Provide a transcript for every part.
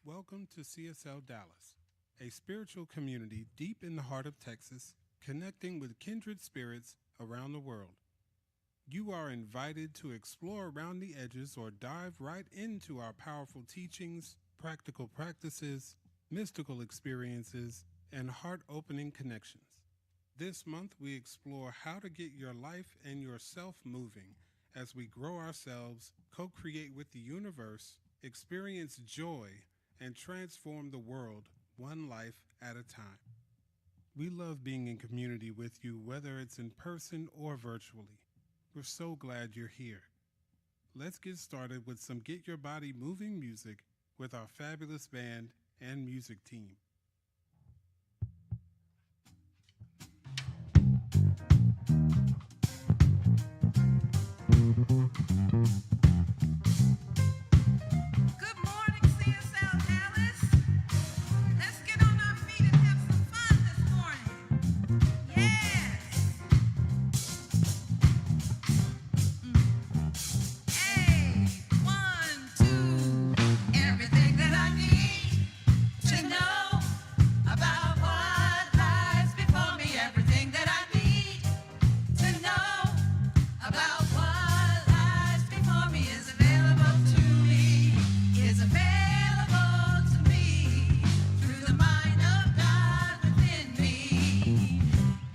Welcome to CSLDallas, a spiritual community deep in the heart of Texas, connecting with kindred spirits around the world. You are invited to explore around the edges or dive right into our powerful teachings, practical practices, mystical experiences, and heart-opening connections. This month, we explore how to get your life and yourself moving as we grow ourselves, co-create with the universe, experience joy, and transform the world one life at a time. We love being in community with you, whether it's in person or virtually. We're so glad you're here. Let's get started with some Get Your Body Moving music with our fabulous band and music team. Good morning, CSLDallas. Let's get on our feet and have some fun this morning. Yes. Hey, 1, 2. Everything that I need to know about what lies before me. Everything that I need to know about what lies before me is available to me. Is available to me through the mind of God within me.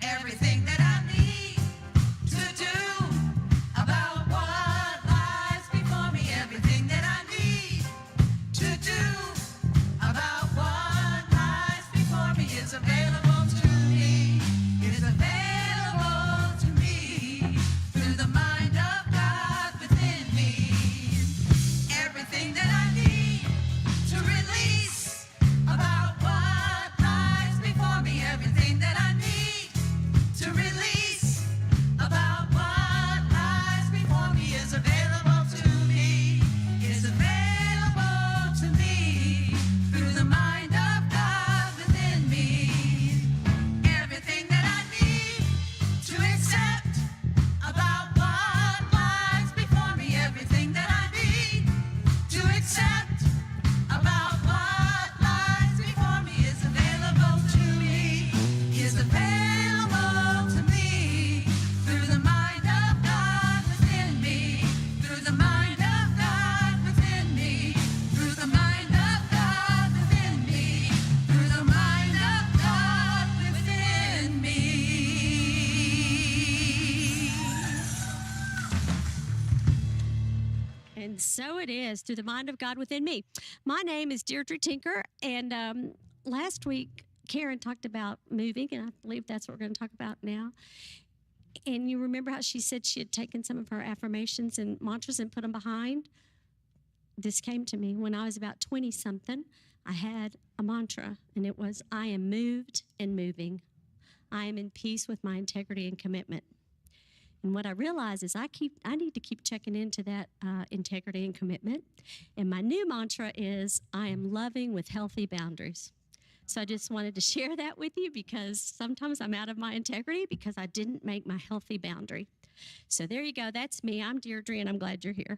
Everything that I need to do about what lies before me. Everything that I need to do about what lies before me is available to me. Is available to me through the mind of God within me. Everything that I need to release about what lies before me. Everything that I need to release about what lies before me is available to me. Is available to me through the mind of God within me. Everything that I need to accept about what lies before me. Everything that I need to accept about what lies before me is available to me. Is available to me through the mind of God within me. Through the mind of God within me. Through the mind of God within me. Through the mind of God within me. And so it is through the mind of God within me. My name is Deirdre Tinker, and last week Karen talked about moving, and I believe that's what we're going to talk about now. And you remember how she said she had taken some of her affirmations and mantras and put them behind? This came to me when I was about 20-something. I had a mantra, and it was, I am moved and moving. I am in peace with my integrity and commitment. And what I realize is I need to keep checking into that integrity and commitment. And my new mantra is, I am loving with healthy boundaries. So I just wanted to share that with you because sometimes I'm out of my integrity because I didn't make my healthy boundary. So there you go. That's me. I'm Deirdre, and I'm glad you're here.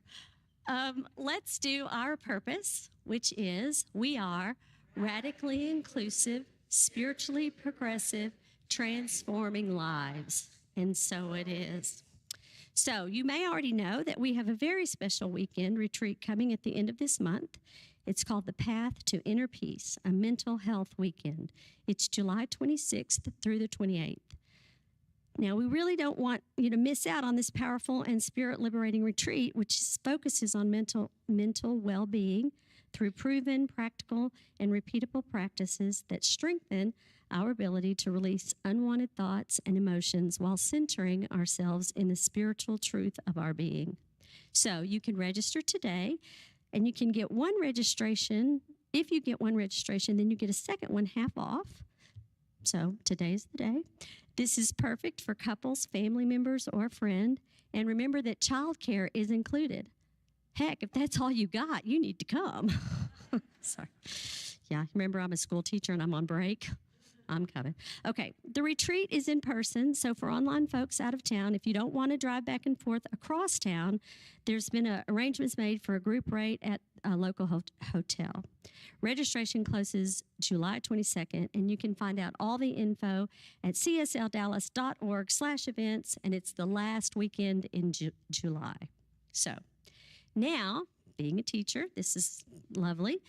Let's do our purpose, which is we are radically inclusive, spiritually progressive, transforming lives. And so it is. So you may already know that we have a very special weekend retreat coming at the end of this month. It's called the Path to Inner Peace, a mental health weekend. It's July 26th through the 28th. Now, we really don't want you to miss out on this powerful and spirit-liberating retreat, which focuses on mental well-being through proven, practical, and repeatable practices that strengthen our ability to release unwanted thoughts and emotions while centering ourselves in the spiritual truth of our being. So you can register today, and you can get one registration. If you get one registration, then you get a second one half off. So today's the day. This is perfect for couples, family members, or a friend. And remember that childcare is included. Heck, if that's all you got, you need to come. Sorry. Yeah, remember I'm a school teacher and I'm on break. I'm coming. Okay, the retreat is in person, so for online folks out of town, if you don't want to drive back and forth across town, there's been arrangements made for a group rate at a local hotel. Registration closes July 22nd, and you can find out all the info at CSLDallas.org/events, and it's the last weekend in July. So now, being a teacher, this is lovely.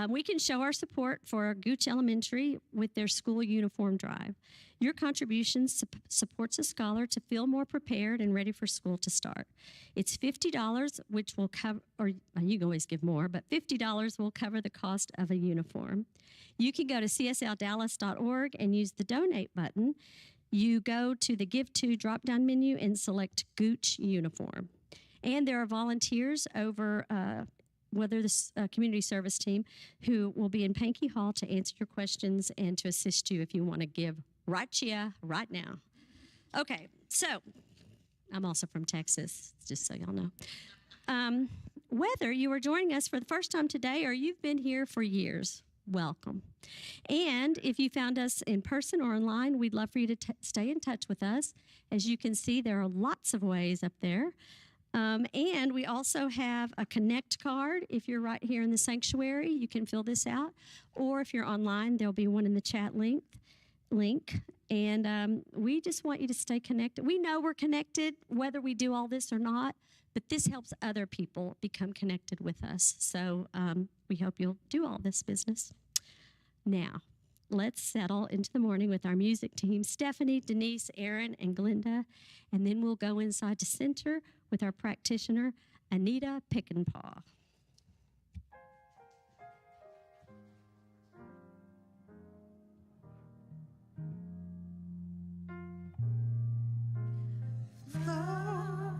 We can show our support for Gooch Elementary with their school uniform drive. Your contribution supports a scholar to feel more prepared and ready for school to start. It's $50, which will cover, or you can always give more, but $50 will cover the cost of a uniform. You can go to CSLDallas.org and use the donate button. You go to the Give To drop-down menu and select Gooch Uniform. And there are volunteers over whether this community service team who will be in Pankey Hall to answer your questions and to assist you if you want to give right now. Okay, so I'm also from Texas, just so y'all know. Whether you are joining us for the first time today or you've been here for years, welcome. And if you found us in person or online, we'd love for you to stay in touch with us. As you can see, there are lots of ways up there. And we also have a Connect card. If you're right here in the sanctuary, you can fill this out. Or if you're online, there'll be one in the chat link. And we just want you to stay connected. We know we're connected, whether we do all this or not, but this helps other people become connected with us. So we hope you'll do all this business. Now, let's settle into the morning with our music team, Stephanie, Denise, Aaron, and Glenda. And then we'll go inside to center with our practitioner, Anita Pickenpaw. Flow,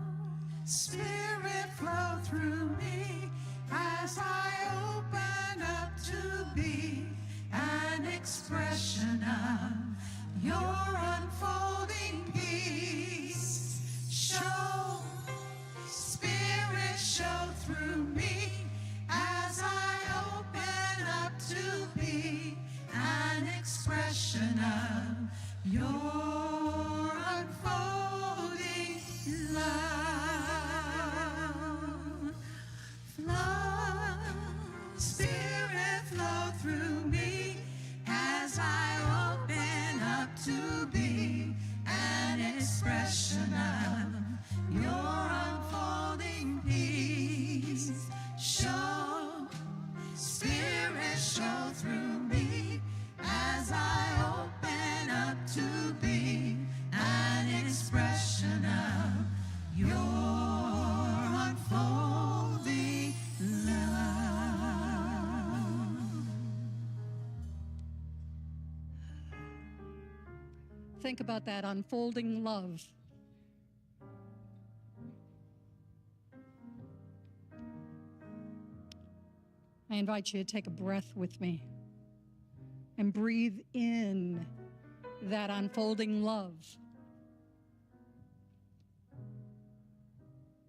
Spirit, flow through me as I open up to be an expression of your unfolding peace. Show, Spirit, show through me as I open up to be an expression of your unfolding love. Flow, Spirit, flow through me as I open up to be an expression of your unfolding peace. Show, Spirit, show through me as I open up to be an expression of your unfolding love. Think about that unfolding love. I invite you to take a breath with me and breathe in that unfolding love.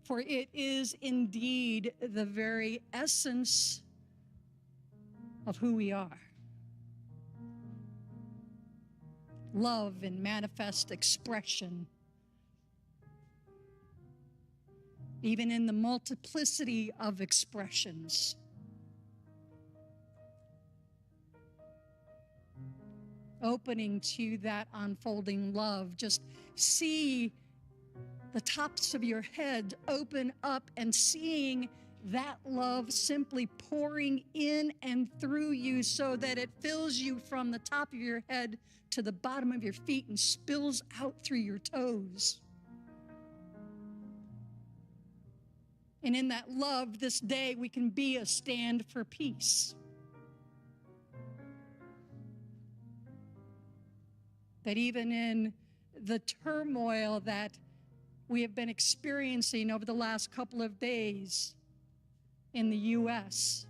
For it is indeed the very essence of who we are. Love in manifest expression. Even in the multiplicity of expressions. Opening to that unfolding love. Just see the tops of your head open up and seeing that love simply pouring in and through you so that it fills you from the top of your head to the bottom of your feet and spills out through your toes. And in that love this day, we can be a stand for peace. That even in the turmoil that we have been experiencing over the last couple of days in the U.S.,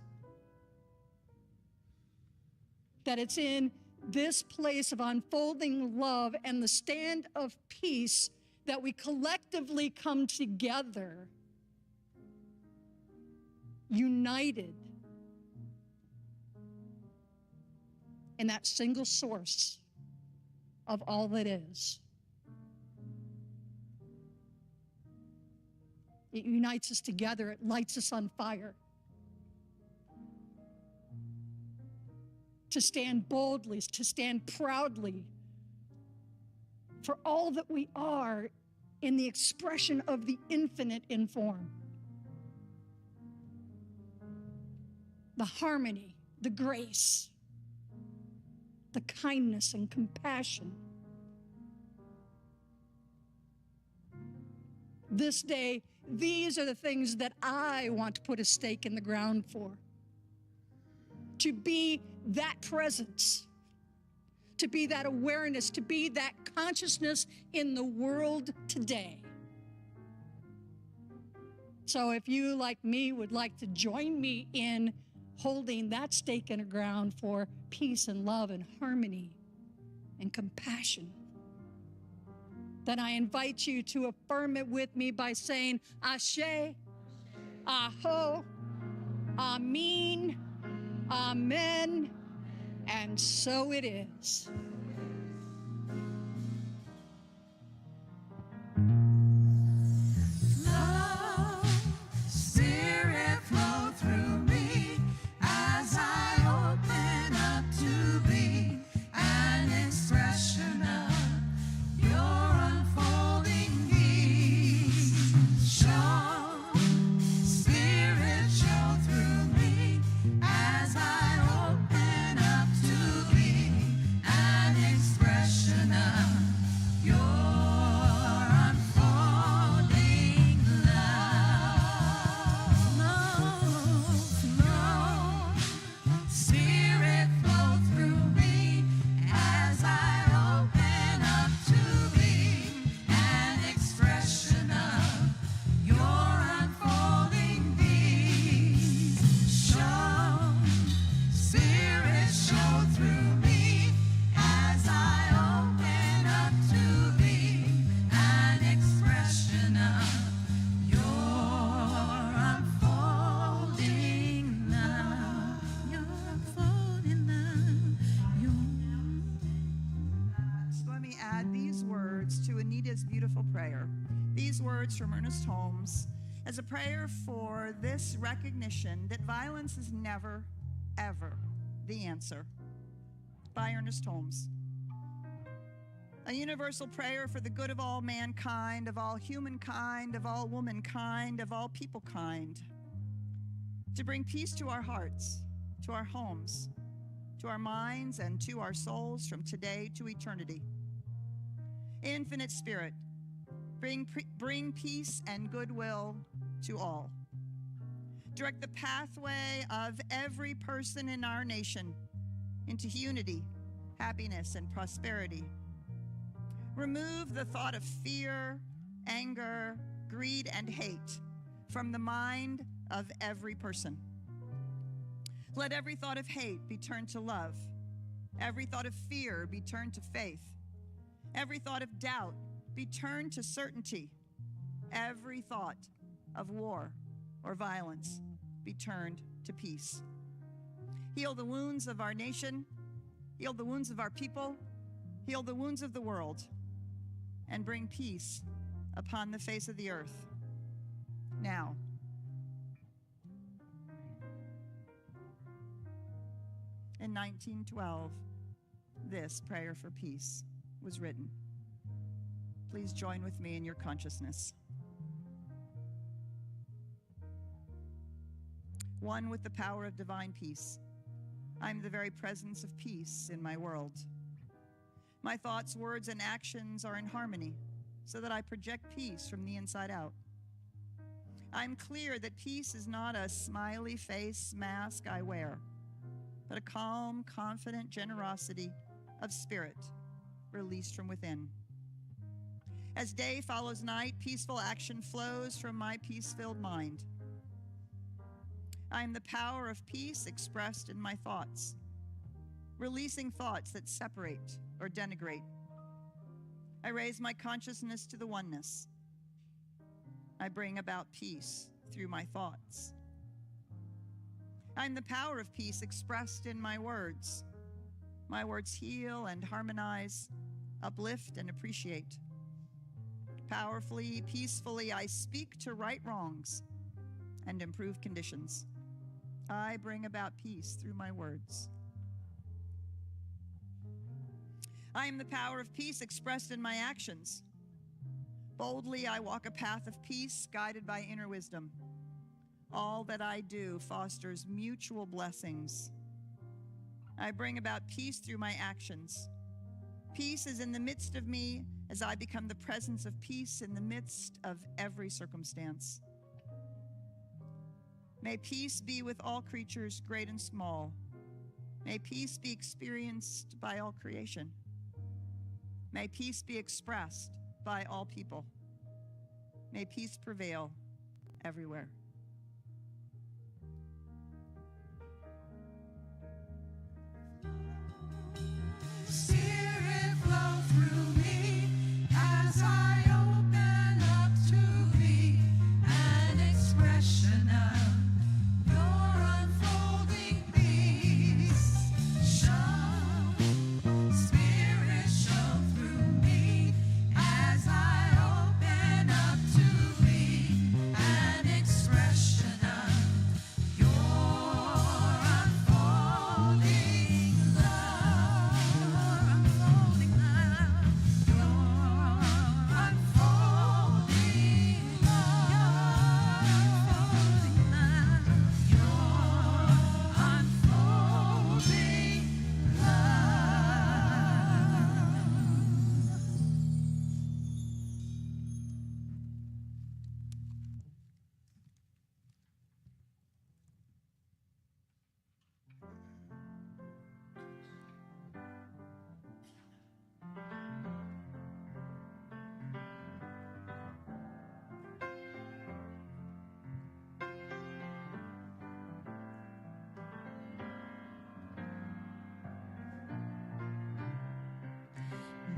that it's in this place of unfolding love and the stand of peace that we collectively come together, united in that single source of all that is. It unites us together. It lights us on fire. To stand boldly, to stand proudly for all that we are in the expression of the infinite in form. The harmony, the grace, the kindness and compassion. This day, these are the things that I want to put a stake in the ground for. To be that presence, to be that awareness, to be that consciousness in the world today. So if you, like me, would like to join me in holding that stake in the ground for peace and love and harmony and compassion, then I invite you to affirm it with me by saying, Ashe, Aho, Amin, Amen, and so it is. Love, Spirit, flow through me as I open up to be an expression of your unfolding peace. Show, Spirit, show through me as I open up to be an expression of your unfolding love. Flow, Spirit, flow through me as I open up to be an expression of your unfolding peace. Show, Spirit, show through me as I open up to be an expression of your unfolding love. Your unfolding love. So let me add these words to Anita's beautiful prayer. These words from Ernest Holmes as a prayer for this recognition that violence is never, ever the answer. By Ernest Holmes. A universal prayer for the good of all mankind, of all humankind, of all womankind, of all peoplekind. To bring peace to our hearts, to our homes, to our minds, and to our souls from today to eternity. Infinite Spirit, bring peace and goodwill to all. Direct the pathway of every person in our nation into unity, happiness, and prosperity. Remove the thought of fear, anger, greed, and hate from the mind of every person. Let every thought of hate be turned to love. Every thought of fear be turned to faith. Every thought of doubt be turned to certainty. Every thought of war or violence be turned to peace. Heal the wounds of our nation, heal the wounds of our people, heal the wounds of the world, and bring peace upon the face of the earth. Now. In 1912, this prayer for peace was written. Please join with me in your consciousness. One with the power of divine peace, I'm the very presence of peace in my world. My thoughts, words, and actions are in harmony so that I project peace from the inside out. I'm clear that peace is not a smiley face mask I wear, but a calm, confident generosity of spirit released from within. As day follows night, peaceful action flows from my peace-filled mind. I am the power of peace expressed in my thoughts, releasing thoughts that separate or denigrate. I raise my consciousness to the oneness. I bring about peace through my thoughts. I'm the power of peace expressed in my words. My words heal and harmonize. uplift, and appreciate. Powerfully, peacefully, I speak to right wrongs and improve conditions. I bring about peace through my words. I am the power of peace expressed in my actions. Boldly, I walk a path of peace, guided by inner wisdom. All that I do fosters mutual blessings. I bring about peace through my actions. Peace is in the midst of me as I become the presence of peace in the midst of every circumstance. May peace be with all creatures, great and small. May peace be experienced by all creation. May peace be expressed by all people. May peace prevail everywhere. Spirit flow through me as I open up to thee, an expression of your unfolding peace. Show, Spirit, show through me as I open up to thee, an expression of your unfolding love. Unfolding love, your unfolding love, unfolding love, your unfolding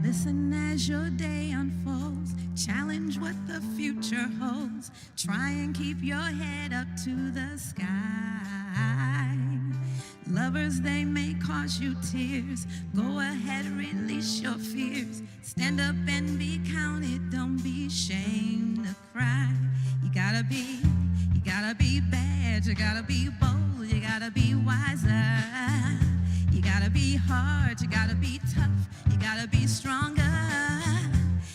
Listen as your day unfolds. Challenge what the future holds. Try and keep your head up to the sky. Lovers, they may cause you tears. Go ahead, release your fears. Stand up and be counted. Don't be ashamed to cry. You gotta be bad. You gotta be bold. You gotta be wiser. You gotta be hard, you gotta be tough, you gotta be stronger.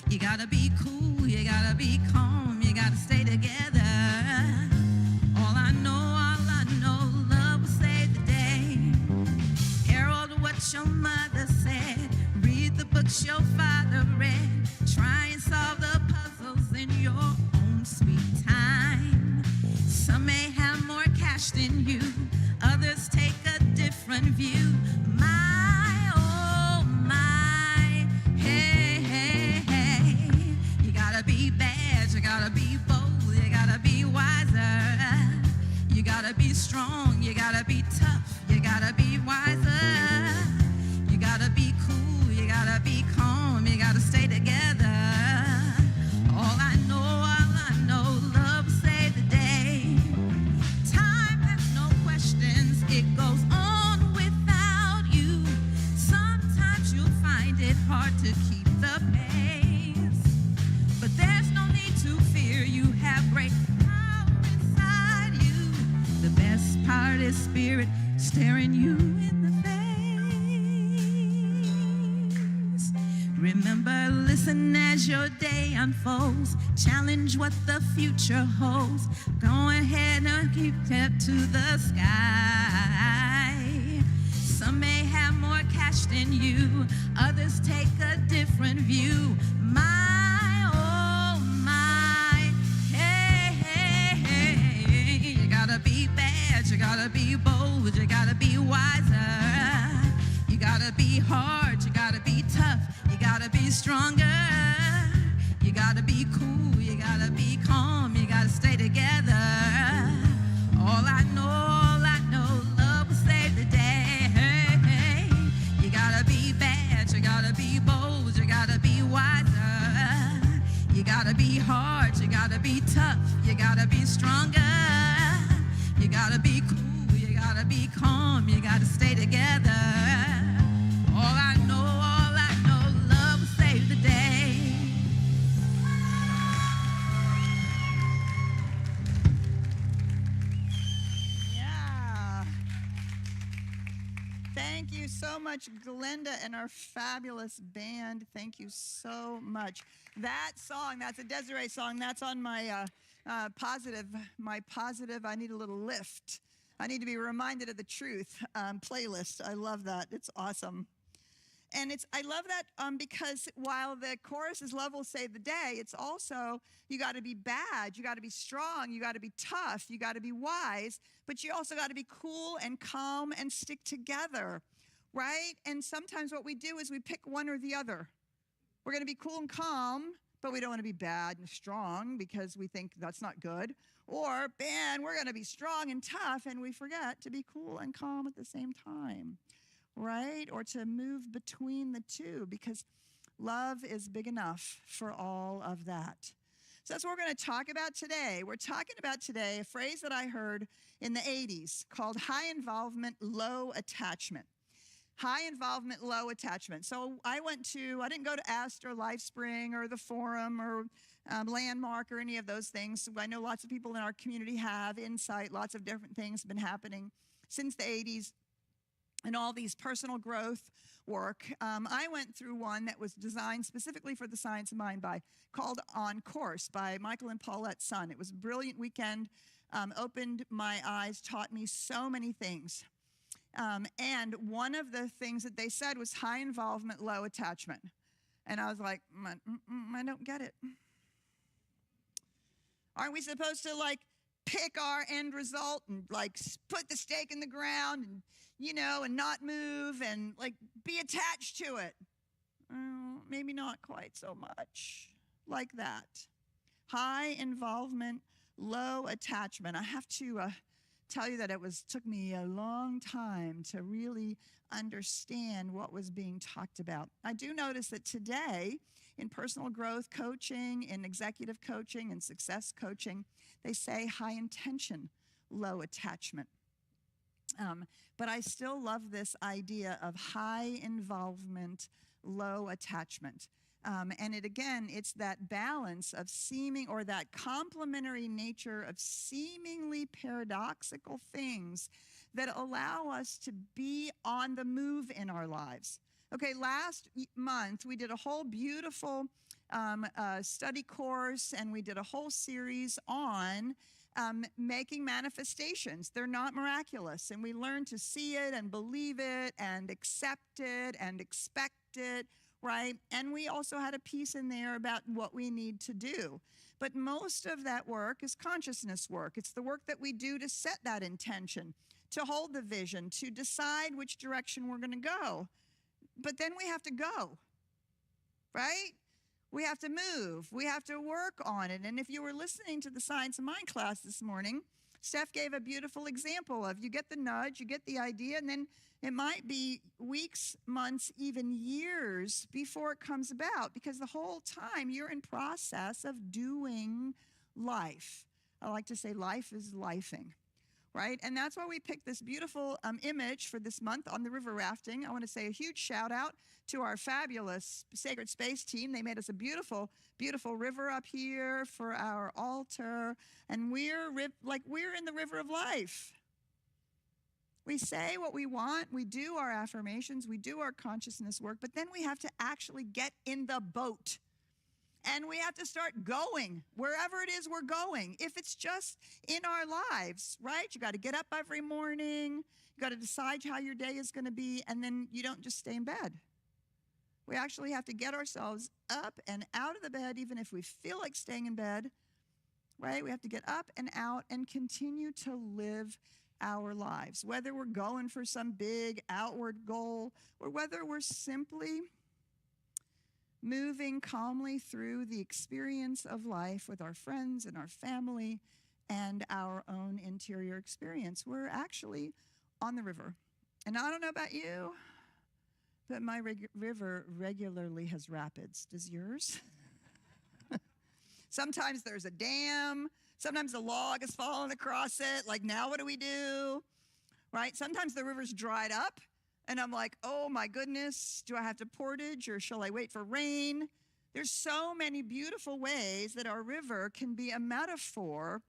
You gotta be cool, you gotta be calm, you gotta stay together. All I know, love will save the day. Herald what your mother said, read the books your father read. Try and solve the puzzles in your own sweet time. Some may have more cash than you, others take a different view. My, oh my, hey, hey, hey. You gotta be bad, you gotta be bold, you gotta be wiser. You gotta be strong, you gotta be tough, you gotta be wiser. You gotta be cool, you gotta be calm, you gotta stay together. All I know, love will save the day. Time has no questions, it goes on without you. Sometimes you'll find it hard to keep the pace, but there's no need to fear, you have great power inside you. The best part is spirit staring you in the face. Remember, listen as your day unfolds. Challenge what the future holds. Go ahead and keep up to the sky. Some may have more cash than you, others take a different view. My, oh my, hey, hey, hey. You gotta be bad, you gotta be bold, you gotta be wiser. You gotta be hard, you gotta be tough, you gotta be stronger. You gotta be cool, you gotta be calm, you gotta stay together. All I know, love will save the day. Hey, hey. You gotta be bad, you gotta be bold, you gotta be wiser. You gotta be hard, you gotta be tough, you gotta be stronger. You gotta be cool, you gotta be calm, you gotta stay together. All I know, love will save Thank you so much, Glenda and our fabulous band. Thank you so much. That song, that's a Desiree song. That's on my positive, I need a little lift. I need to be reminded of the truth playlist. I love that. It's awesome. And I love that because while the chorus is love will save the day, it's also you got to be bad, you got to be strong, you got to be tough, you got to be wise, but you also got to be cool and calm and stick together, right? And sometimes what we do is we pick one or the other. We're going to be cool and calm, but we don't want to be bad and strong because we think that's not good. Or, man, we're going to be strong and tough, and we forget to be cool and calm at the same time. Right? Or to move between the two because love is big enough for all of that. So that's what we're going to talk about today. We're talking about today a phrase that I heard in the 80s called high involvement, low attachment. High involvement, low attachment. So I didn't go to AST or LifeSpring or the Forum or Landmark or any of those things. I know lots of people in our community have insight. Lots of different things have been happening since the 80s. And all these personal growth work. I went through one that was designed specifically for the science of mind called On Course by Michael and Paulette Sun. It was a brilliant weekend, opened my eyes, taught me so many things. And one of the things that they said was high involvement, low attachment. And I was like, I don't get it. Aren't we supposed to pick our end result and put the stake in the ground and and not move and be attached to it? Maybe not quite so much like that. High involvement, low attachment. I have to tell you that took me a long time to really understand what was being talked about. I do notice that today in personal growth coaching, in executive coaching, and success coaching, they say high intention, low attachment. But I still love this idea of high involvement, low attachment. And it's that balance of that complementary nature of seemingly paradoxical things that allow us to be on the move in our lives. Okay, last month we did a whole beautiful study course, and we did a whole series on making manifestations. They're not miraculous. And we learned to see it and believe it and accept it and expect it, right? And we also had a piece in there about what we need to do. But most of that work is consciousness work. It's the work that we do to set that intention, to hold the vision, to decide which direction we're going to go. But then we have to go, right? We have to move. We have to work on it. And if you were listening to the Science of Mind class this morning, Steph gave a beautiful example of you get the nudge, you get the idea, and then it might be weeks, months, even years before it comes about because the whole time you're in process of doing life. I like to say life is lifing. Right? And that's why we picked this beautiful image for this month on the river rafting. I want to say a huge shout out to our fabulous Sacred Space team. They made us a beautiful, beautiful river up here for our altar. And we're in the river of life. We say what we want. We do our affirmations. We do our consciousness work. But then we have to actually get in the boat. And we have to start going wherever it is we're going. If it's just in our lives, right? You got to get up every morning. You got to decide how your day is going to be. And then you don't just stay in bed. We actually have to get ourselves up and out of the bed, even if we feel like staying in bed, right? We have to get up and out and continue to live our lives, whether we're going for some big outward goal or whether we're simply moving calmly through the experience of life with our friends and our family and our own interior experience. We're actually on the river. And I don't know about you, but my river regularly has rapids. Does yours? Sometimes there's a dam. Sometimes a log is falling across it. Like, now what do we do? Right? Sometimes the river's dried up. And I'm like, oh my goodness, do I have to portage or shall I wait for rain? There's so many beautiful ways that our river can be a metaphor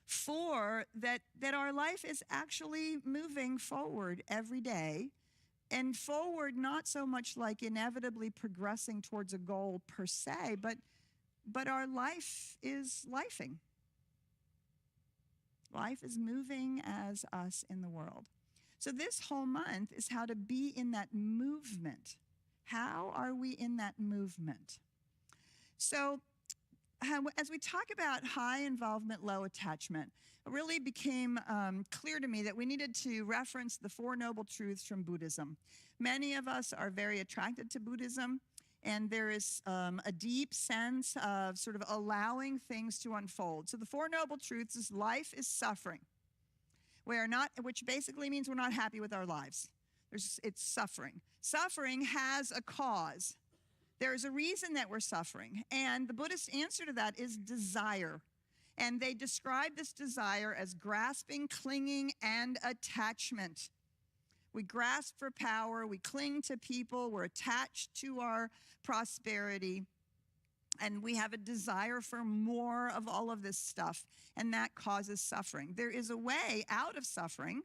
for that our life is actually moving forward every day, and forward not so much like inevitably progressing towards a goal per se, but our life is lifing. Life is moving as us in the world. So this whole month is how to be in that movement. How are we in that movement? So as we talk about high involvement, low attachment, it really became clear to me that we needed to reference the Four Noble Truths from Buddhism. Many of us are very attracted to Buddhism, and there is a deep sense of sort of allowing things to unfold. So the Four Noble Truths is life is suffering. We are not, which basically means we're not happy with our lives. It's suffering. Suffering has a cause. There is a reason that we're suffering. And the Buddhist answer to that is desire. And they describe this desire as grasping, clinging, and attachment. We grasp for power, we cling to people, we're attached to our prosperity, and we have a desire for more of all of this stuff, and that causes suffering. There is a way out of suffering.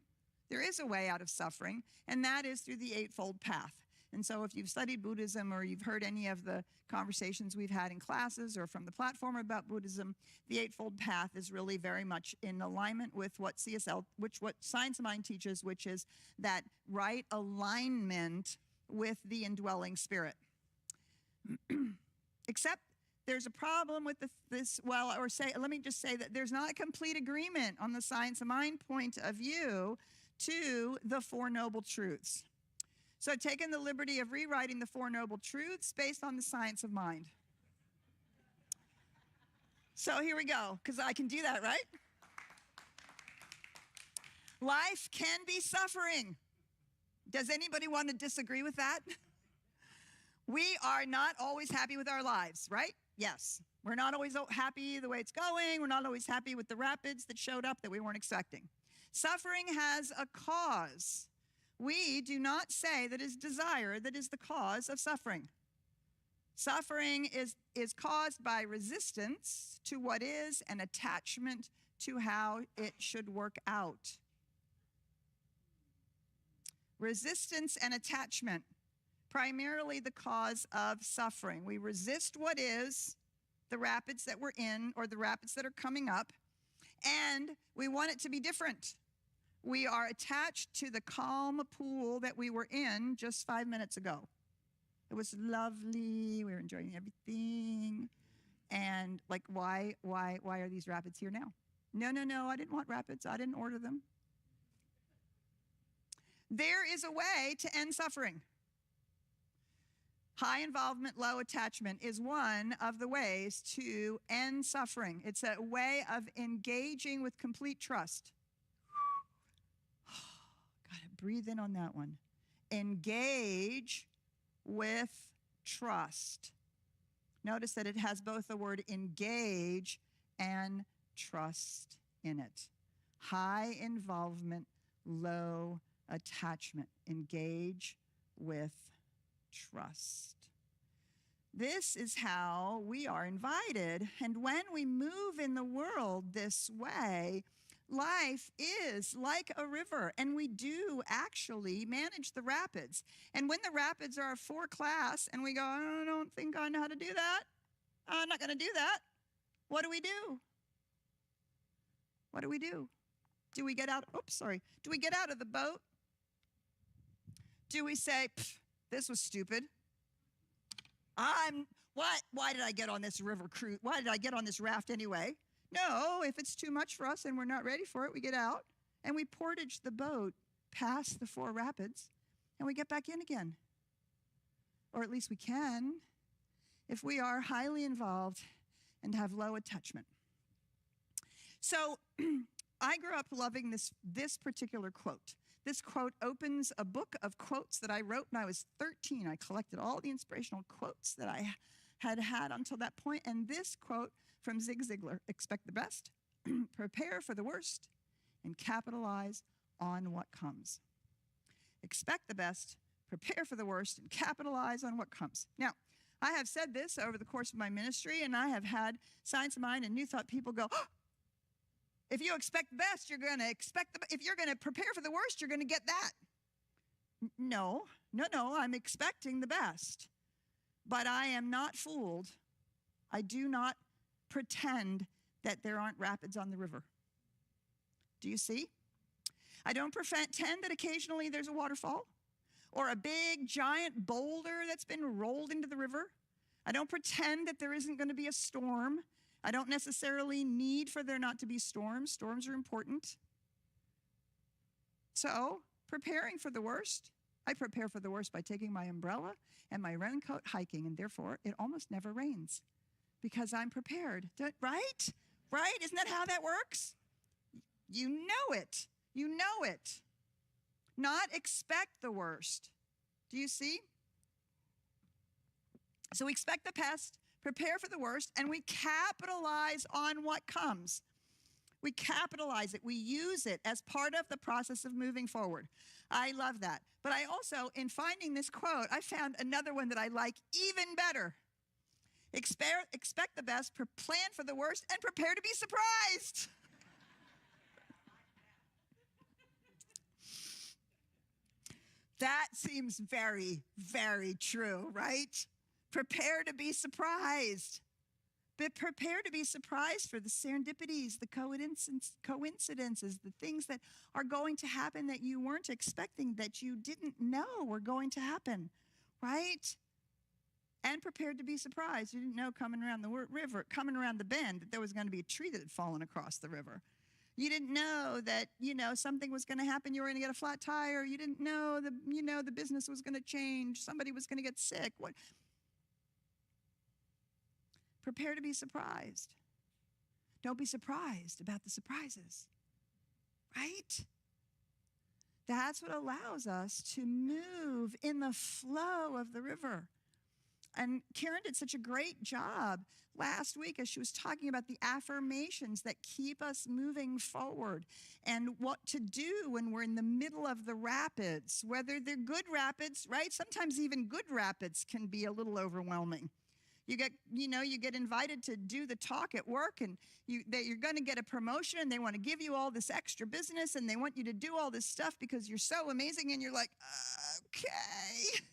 There is a way out of suffering, and that is through the Eightfold Path. And so if you've studied Buddhism or you've heard any of the conversations we've had in classes or from the platform about Buddhism, the Eightfold Path is really very much in alignment with what what Science of Mind teaches, which is that right alignment with the indwelling spirit. Except there's a problem with let me just say that there's not a complete agreement on the Science of Mind point of view to the Four Noble Truths. So I've taken the liberty of rewriting the Four Noble Truths based on the Science of Mind. So here we go, because I can do that, right? Life can be suffering. Does anybody want to disagree with that? We are not always happy with our lives, right? Yes. We're not always happy the way it's going. We're not always happy with the rapids that showed up that we weren't expecting. Suffering has a cause. We do not say that it's desire that is the cause of suffering. Suffering is caused by resistance to what is and attachment to how it should work out. Resistance and attachment, primarily the cause of suffering. We resist what is, the rapids that we're in or the rapids that are coming up, and we want it to be different. We are attached to the calm pool that we were in just 5 minutes ago. It was lovely. We were enjoying everything. And like, why are these rapids here now? No, I didn't want rapids. I didn't order them. There is a way to end suffering. High involvement, low attachment is one of the ways to end suffering. It's a way of engaging with complete trust. Gotta breathe in on that one. Engage with trust. Notice that it has both the word engage and trust in it. High involvement, low attachment. Engage with trust. This is how we are invited. And when we move in the world this way, life is like a river, and we do actually manage the rapids. And when the rapids are for class and we go, I don't think I know how to do that. I'm not going to do that. What do we do? What do we do? Do we get out? Do we get out of the boat? Do we say, this was stupid? Why did I get on this river cruise? Why did I get on this raft anyway? No, if it's too much for us and we're not ready for it, we get out and we portage the boat past the four rapids and we get back in again. Or at least we can if we are highly involved and have low attachment. So I grew up loving this particular quote. This quote opens a book of quotes that I wrote when I was 13. I collected all the inspirational quotes that I had until that point. And this quote from Zig Ziglar, expect the best, prepare for the worst, and capitalize on what comes. Expect the best, prepare for the worst, and capitalize on what comes. Now, I have said this over the course of my ministry, and I have had Science of Mind and New Thought people go, oh, If you expect the best, you're going to if you're going to prepare for the worst, you're going to get that. No, I'm expecting the best. But I am not fooled. I do not pretend that there aren't rapids on the river. Do you see? I don't pretend that occasionally there's a waterfall or a big giant boulder that's been rolled into the river. I don't pretend that there isn't going to be a storm. I don't necessarily need for there not to be storms. Storms are important. So, preparing for the worst, I prepare for the worst by taking my umbrella and my raincoat hiking, and therefore it almost never rains because I'm prepared. Right? Right? Isn't that how that works? You know it. You know it. Not expect the worst. Do you see? So we expect the best, prepare for the worst, and we capitalize on what comes. We capitalize it. We use it as part of the process of moving forward. I love that. But I also, in finding this quote, I found another one that I like even better. Expect the best, plan for the worst, and prepare to be surprised. That seems very, very true, right? Prepare to be surprised. But prepare to be surprised for the serendipities, the coincidences, the things that are going to happen that you weren't expecting, that you didn't know were going to happen, right? And prepared to be surprised. You didn't know coming around the river, coming around the bend, that there was going to be a tree that had fallen across the river. You didn't know that, something was going to happen. You were going to get a flat tire. You didn't know the business was going to change. Somebody was going to get sick. What? Prepare to be surprised. Don't be surprised about the surprises, right? That's what allows us to move in the flow of the river. And Karen did such a great job last week as she was talking about the affirmations that keep us moving forward and what to do when we're in the middle of the rapids, whether they're good rapids, right? Sometimes even good rapids can be a little overwhelming. You get invited to do the talk at work, and you're going to get a promotion, and they want to give you all this extra business, and they want you to do all this stuff because you're so amazing, and you're like, okay.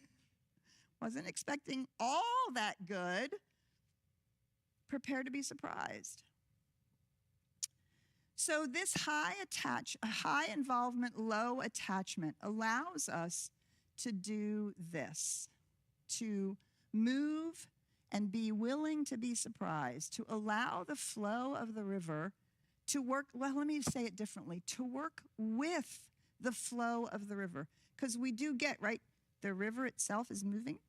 Wasn't expecting all that good. Prepare to be surprised. So this high involvement, low attachment allows us to do this, to move and be willing to be surprised, to allow the flow of the river to work, well, let me say it differently, to work with the flow of the river. Because we do get, right, the river itself is moving.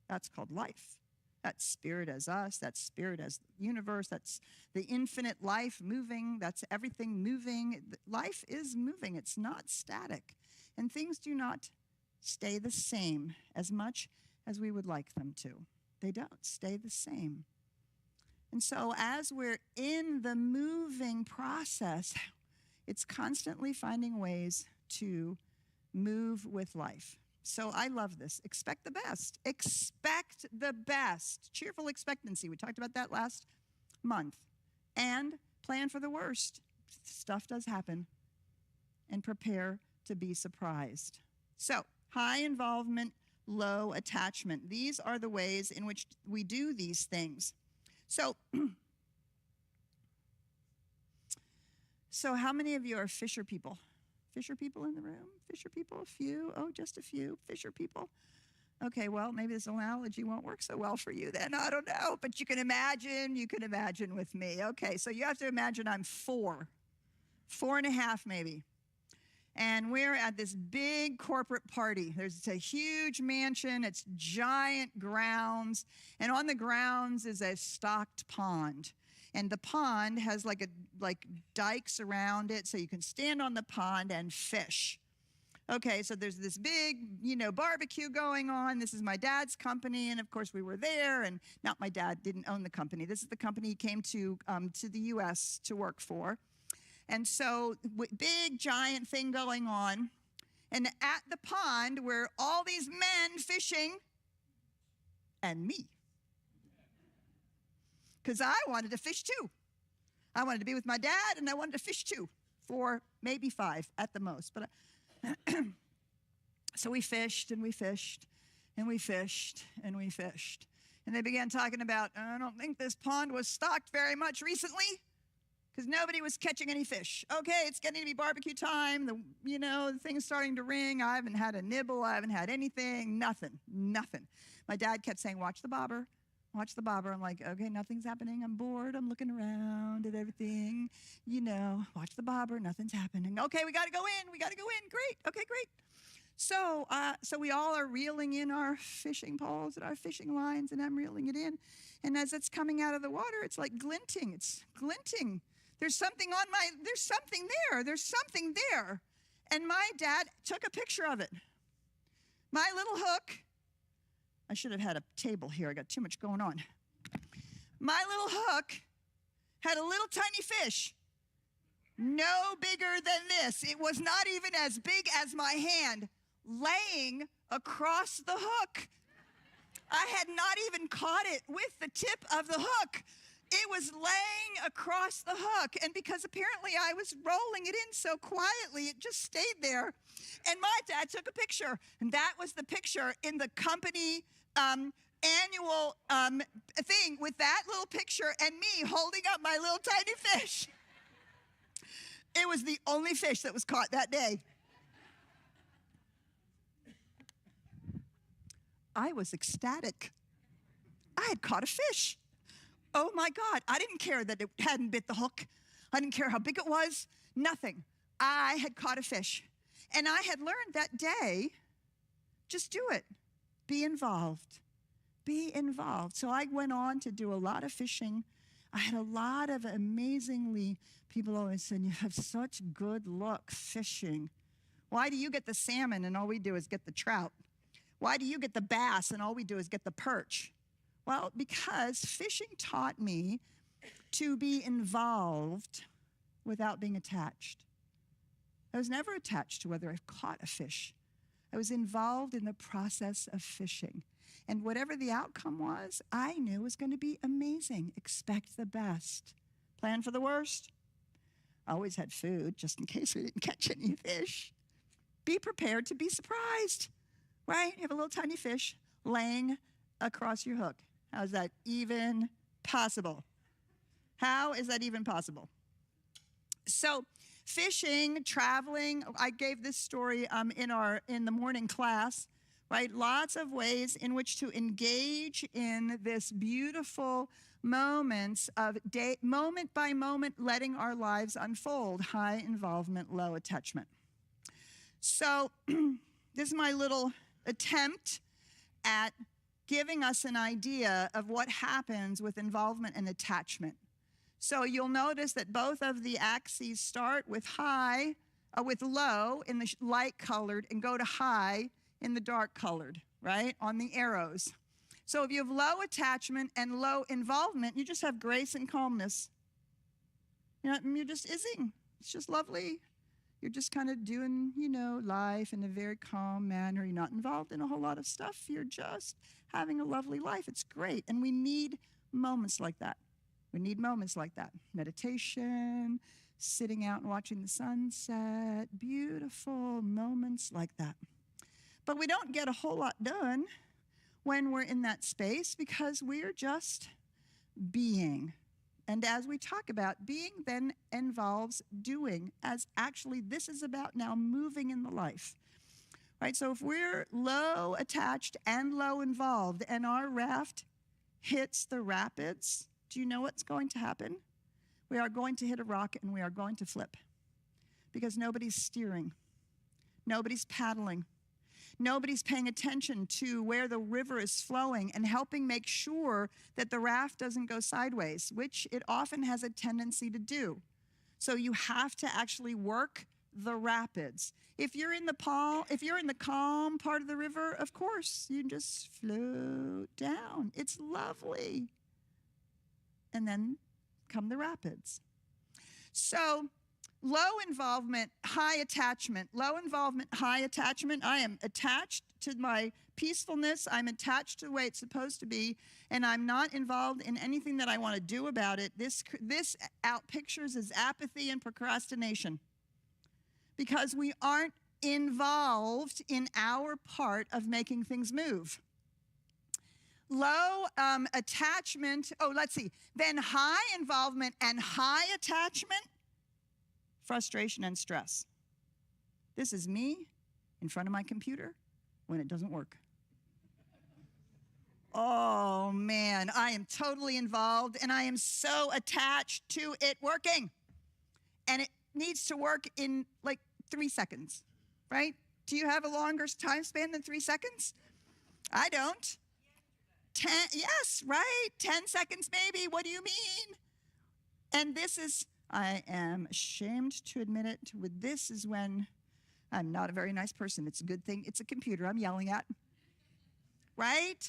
That's called life. That's spirit as us, that's spirit as the universe, that's the infinite life moving, that's everything moving. Life is moving, it's not static. And things do not stay the same as much as we would like them to. They don't stay the same. And so as we're in the moving process, it's constantly finding ways to move with life. So I love this. Expect the best. Expect the best. Cheerful expectancy. We talked about that last month. And plan for the worst. Stuff does happen. And prepare to be surprised. So high involvement, low attachment. These are the ways in which we do these things. So how many of you are fisher people? Fisher people in the room? Fisher people? A few? Oh, just a few fisher people. Okay, well, maybe this analogy won't work so well for you then. I don't know, but you can imagine with me. Okay, so you have to imagine I'm 4 and a half maybe. And we're at this big corporate party. There's a huge mansion. It's giant grounds. And on the grounds is a stocked pond. And the pond has like dikes around it, so you can stand on the pond and fish. Okay, so there's this big, barbecue going on. This is my dad's company, and of course we were there. And not my dad didn't own the company. This is the company he came to the U.S. to work for. And so big, giant thing going on. And at the pond were all these men fishing and me. Because I wanted to fish too. I wanted to be with my dad, and I wanted to fish too, 4, maybe 5 at the most. But so we fished and we fished and we fished and we fished. And they began talking about, I don't think this pond was stocked very much recently because nobody was catching any fish. Okay, it's getting to be barbecue time. The thing's starting to ring. I haven't had a nibble. I haven't had anything. Nothing. My dad kept saying, watch the bobber. Watch the bobber. I'm like, okay, nothing's happening. I'm bored. I'm looking around at everything. Watch the bobber. Nothing's happening. Okay, we got to go in. Great. Okay, great. So we all are reeling in our fishing poles and our fishing lines, and I'm reeling it in. And as it's coming out of the water, it's like glinting. It's glinting. There's something there. And my dad took a picture of it. My little hook, I should have had a table here. I got too much going on. My little hook had a little tiny fish, no bigger than this. It was not even as big as my hand, laying across the hook. I had not even caught it with the tip of the hook. It was laying across the hook. And because apparently I was rolling it in so quietly, it just stayed there. And my dad took a picture. And that was the picture in the company annual thing, with that little picture and me holding up my little tiny fish. It was the only fish that was caught that day. I was ecstatic. I had caught a fish. Oh my God, I didn't care that it hadn't bit the hook. I didn't care how big it was, nothing. I had caught a fish. And I had learned that day, just do it. Be involved. Be involved. So I went on to do a lot of fishing. I had a lot of people always said, you have such good luck fishing. Why do you get the salmon and all we do is get the trout? Why do you get the bass and all we do is get the perch? Well, because fishing taught me to be involved without being attached. I was never attached to whether I caught a fish. I was involved in the process of fishing. And whatever the outcome was, I knew was going to be amazing. Expect the best. Plan for the worst. I always had food just in case we didn't catch any fish. Be prepared to be surprised, right? You have a little tiny fish laying across your hook. How is that even possible? How is that even possible? So fishing, traveling, I gave this story in the morning class, right? Lots of ways in which to engage in this beautiful moments of moment by moment, letting our lives unfold. High involvement, low attachment. So this is my little attempt at giving us an idea of what happens with involvement and attachment. So you'll notice that both of the axes start with low in the light colored and go to high in the dark colored, right, on the arrows. So if you have low attachment and low involvement, you just have grace and calmness. You're just ising. It's just lovely. You're just kind of doing, life in a very calm manner. You're not involved in a whole lot of stuff. You're just having a lovely life. It's great. And we need moments like that. Meditation, sitting out and watching the sunset, beautiful moments like that. But we don't get a whole lot done when we're in that space because we're just being. And as we talk about, being then involves doing, as actually this is about now moving in the life. Right? So if we're low attached and low involved and our raft hits the rapids, do you know what's going to happen? We are going to hit a rock and we are going to flip because nobody's steering. Nobody's paddling. Nobody's paying attention to where the river is flowing and helping make sure that the raft doesn't go sideways, which it often has a tendency to do. So you have to actually work the rapids. If you're in the calm part of the river, of course, you just float down. It's lovely. And then come the rapids. So low involvement, high attachment. Low involvement, high attachment. I am attached to my peacefulness. I'm attached to the way it's supposed to be, and I'm not involved in anything that I want to do about it. This out pictures as apathy and procrastination because we aren't involved in our part of making things move. Low attachment, let's see. Then high involvement and high attachment, frustration and stress. This is me in front of my computer when it doesn't work. Oh man, I am totally involved and I am so attached to it working. And it needs to work in like 3 seconds, right? Do you have a longer time span than 3 seconds? I don't. 10, yes, right? 10 seconds maybe. What do you mean? And this is, I am ashamed to admit it, this is when I'm not a very nice person. It's a good thing it's a computer I'm yelling at, right?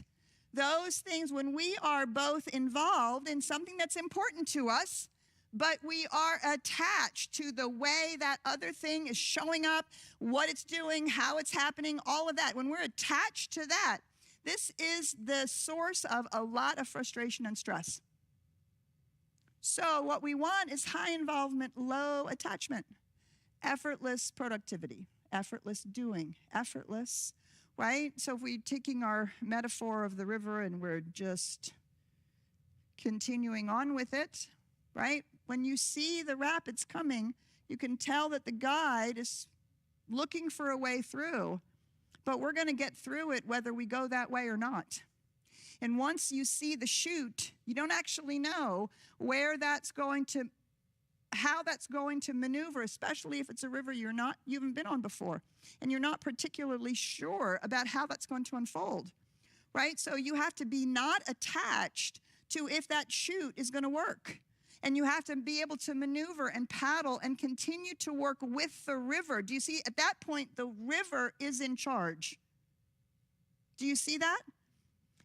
Those things, when we are both involved in something that's important to us, but we are attached to the way that other thing is showing up, what it's doing, how it's happening, all of that. When we're attached to that, this is the source of a lot of frustration and stress. So what we want is high involvement, low attachment, effortless productivity, effortless doing, effortless, right? So if we're taking our metaphor of the river and we're just continuing on with it, right? When you see the rapids coming, you can tell that the guide is looking for a way through, but we're going to get through it whether we go that way or not. And once you see the chute, you don't actually know where that's going to, how that's going to maneuver, especially if it's a river you haven't been on before, and you're not particularly sure about how that's going to unfold, right? So you have to be not attached to if that chute is going to work. And you have to be able to maneuver and paddle and continue to work with the river. Do you see? At that point, the river is in charge. Do you see that?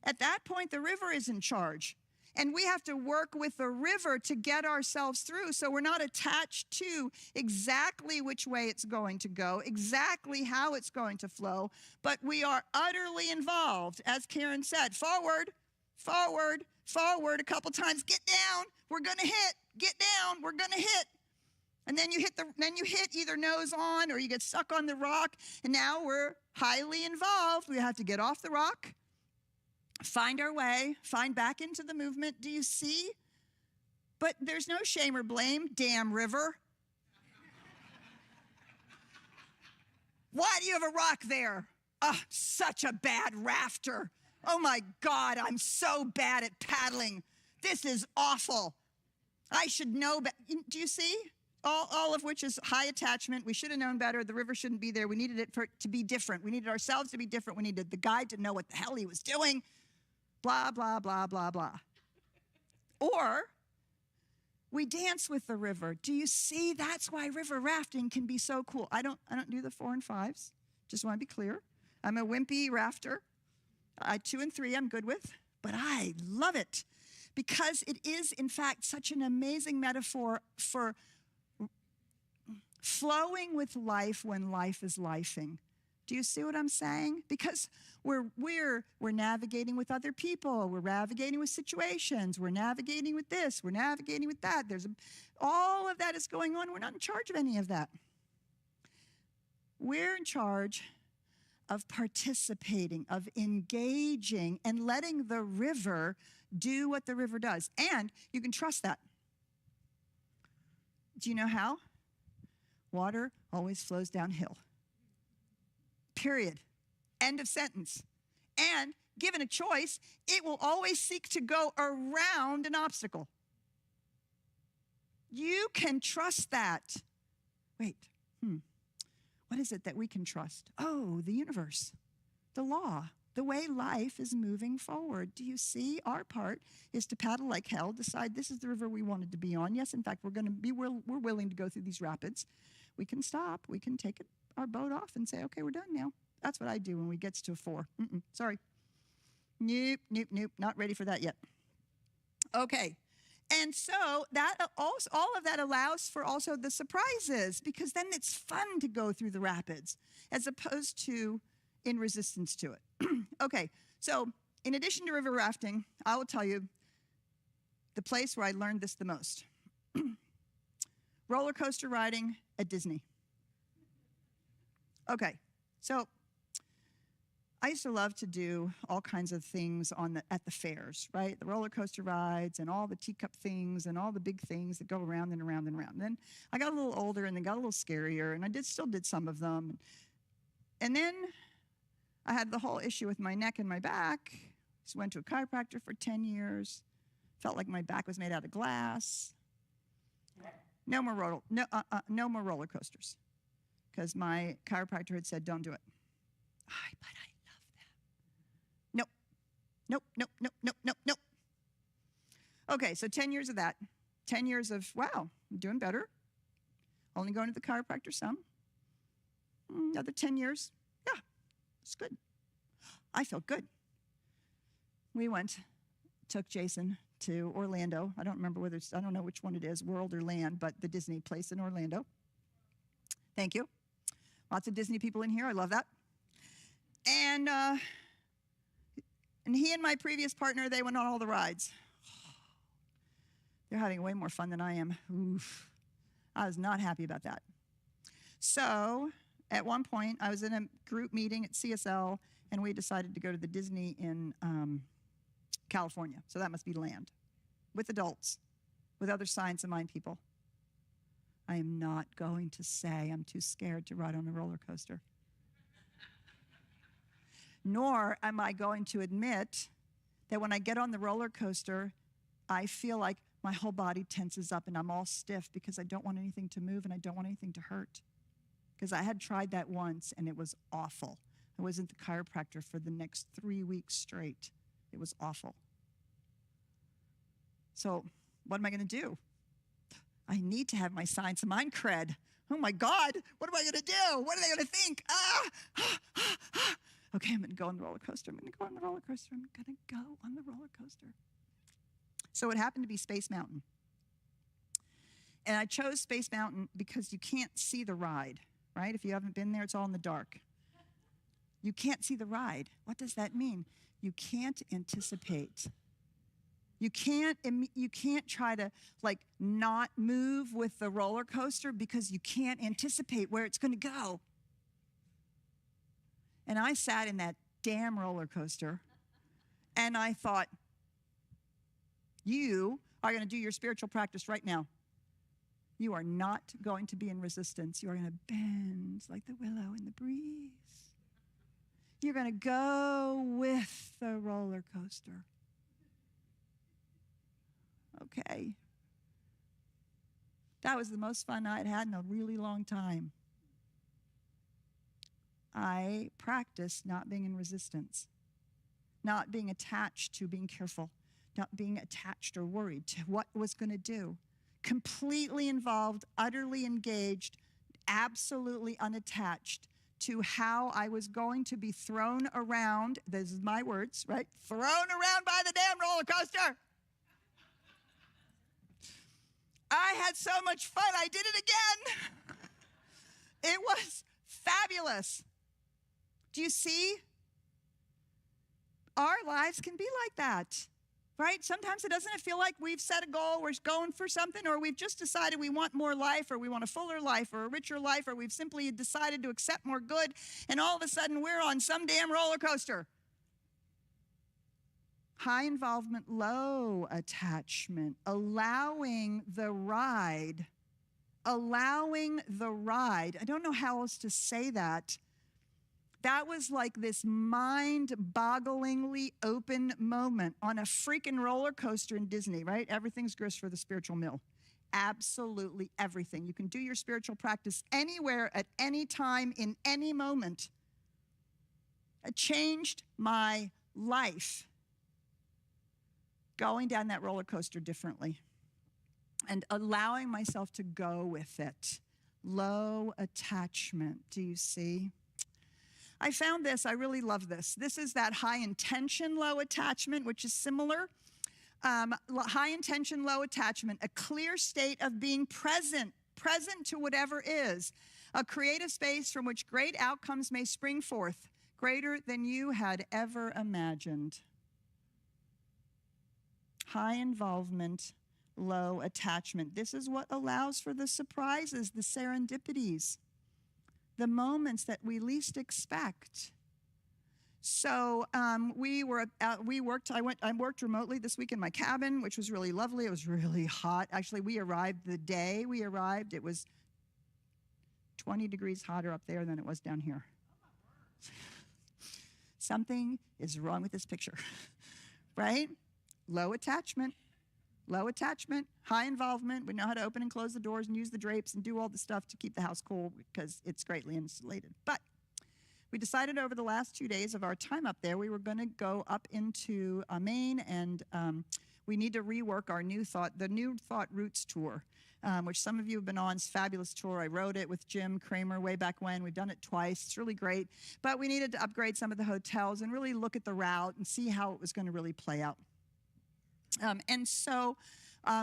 At that point, the river is in charge. And we have to work with the river to get ourselves through. So we're not attached to exactly which way it's going to go, exactly how it's going to flow, but we are utterly involved. As Karen said, forward, forward, forward a couple times, get down, we're gonna hit, get down, we're gonna hit. And then you hit either nose on or you get stuck on the rock, and now we're highly involved. We have to get off the rock, find our way, find back into the movement. Do you see? But there's no shame or blame, damn river. Why do you have a rock there? Oh, such a bad rafter. Oh my God, I'm so bad at paddling. This is awful. I should know better. Do you see? All of which is high attachment. We should have known better. The river shouldn't be there. We needed it to be different. We needed ourselves to be different. We needed the guide to know what the hell he was doing. Blah, blah, blah, blah, blah. Or we dance with the river. Do you see? That's why river rafting can be so cool. I don't do the 4 and 5s. Just want to be clear. I'm a wimpy rafter. 2 and 3 I'm good with, but I love it because it is, in fact, such an amazing metaphor for flowing with life when life is lifing. Do you see what I'm saying? Because we're navigating with other people, we're navigating with situations, we're navigating with this, we're navigating with that. All of that is going on. We're not in charge of any of that. We're in charge of participating, of engaging, and letting the river do what the river does. And you can trust that. Do you know how? Water always flows downhill. Period. End of sentence. And given a choice, it will always seek to go around an obstacle. You can trust that. Wait, what is it that we can trust? Oh, the universe, the law, the way life is moving forward. Do you see? Our part is to paddle like hell, decide this is the river we wanted to be on. Yes, in fact, we're willing to go through these rapids. We can stop. We can take our boat off and say, okay, we're done now. That's what I do when we get to 4. Sorry. Nope, not ready for that yet. Okay. And so that also, all of that allows for also the surprises, because then it's fun to go through the rapids as opposed to in resistance to it. Okay, so in addition to river rafting, I will tell you the place where I learned this the most. Roller coaster riding at Disney. Okay, so I used to love to do all kinds of things at the fairs, right? The roller coaster rides and all the teacup things and all the big things that go around and around and around. And then I got a little older and they got a little scarier, and I still did some of them. And then I had the whole issue with my neck and my back. Just went to a chiropractor for 10 years. Felt like my back was made out of glass. No more roller coasters, because my chiropractor had said, don't do it. But I love that. Nope. Okay, so 10 years of that. 10 years of, wow, I'm doing better. Only going to the chiropractor some. Another 10 years. Yeah, it's good. I felt good. We took Jason to Orlando. I don't remember I don't know which one it is, World or Land, but the Disney place in Orlando. Thank you. Lots of Disney people in here. I love that. And he and my previous partner, they went on all the rides. They're having way more fun than I am. Oof. I was not happy about that. So at one point, I was in a group meeting at CSL, and we decided to go to the Disney in California. So that must be Land, with adults, with other science of mind people. I am not going to say I'm too scared to ride on a roller coaster. Nor am I going to admit that when I get on the roller coaster, I feel like my whole body tenses up and I'm all stiff because I don't want anything to move and I don't want anything to hurt. Because I had tried that once and it was awful. I was at the chiropractor for the next 3 weeks straight. It was awful. So what am I going to do? I need to have my science of mind cred. Oh my God, what am I going to do? What are they going to think? Okay, I'm going to go on the roller coaster. I'm going to go on the roller coaster. I'm going to go on the roller coaster. So it happened to be Space Mountain. And I chose Space Mountain because you can't see the ride, right? If you haven't been there, it's all in the dark. You can't see the ride. What does that mean? You can't anticipate. You can't try to like not move with the roller coaster because you can't anticipate where it's going to go. And I sat in that damn roller coaster and I thought, you are going to do your spiritual practice right now. You are not going to be in resistance. You are going to bend like the willow in the breeze. You're going to go with the roller coaster. Okay. That was the most fun I'd had in a really long time. I practiced not being in resistance, not being attached to being careful, not being attached or worried to what was going to do. Completely involved, utterly engaged, absolutely unattached to how I was going to be thrown around, this is my words, right? Thrown around by the damn roller coaster. I had so much fun, I did it again. It was fabulous. Do you see? Our lives can be like that, right? Sometimes it doesn't feel like we've set a goal, we're going for something, or we've just decided we want more life, or we want a fuller life, or a richer life, or we've simply decided to accept more good, and all of a sudden we're on some damn roller coaster. High involvement, low attachment, allowing the ride. I don't know how else to say that. That was like this mind-bogglingly open moment on a freaking roller coaster in Disney, right? Everything's grist for the spiritual mill. Absolutely everything. You can do your spiritual practice anywhere, at any time, in any moment. It changed my life. Going down that roller coaster differently and allowing myself to go with it. Low attachment, do you see? I found this, I really love this. This is that high intention, low attachment, which is similar. High intention, low attachment, a clear state of being present to whatever is, a creative space from which great outcomes may spring forth, greater than you had ever imagined. High involvement, low attachment. This is what allows for the surprises, the serendipities, the moments that we least expect. So I worked remotely this week in my cabin, which was really lovely. It was really hot. Actually, the day we arrived, it was 20 degrees hotter up there than it was down here. Something is wrong with this picture, right? Low attachment, high involvement. We know how to open and close the doors and use the drapes and do all the stuff to keep the house cool because it's greatly insulated. But we decided over the last 2 days of our time up there, we were going to go up into Maine, and we need to rework the New Thought Roots tour, which some of you have been on. It's a fabulous tour. I wrote it with Jim Kramer way back when. We've done it twice. It's really great. But we needed to upgrade some of the hotels and really look at the route and see how it was going to really play out. And so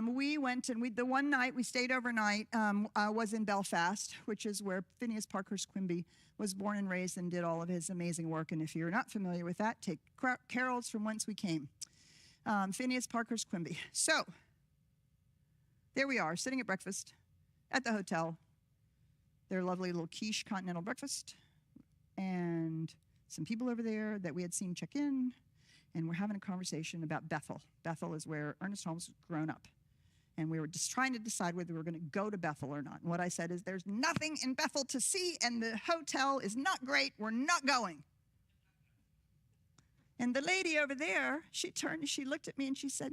we went, and the one night we stayed overnight was in Belfast, which is where Phineas Parkhurst Quimby was born and raised and did all of his amazing work. And if you're not familiar with that, take Carols from Whence We Came. Phineas Parkhurst Quimby. So there we are, sitting at breakfast at the hotel. Their lovely little quiche continental breakfast. And some people over there that we had seen check in. And we're having a conversation about Bethel. Bethel is where Ernest Holmes was grown up. And we were just trying to decide whether we were going to go to Bethel or not. And what I said is, there's nothing in Bethel to see, and the hotel is not great. We're not going. And the lady over there, she turned and she looked at me and she said,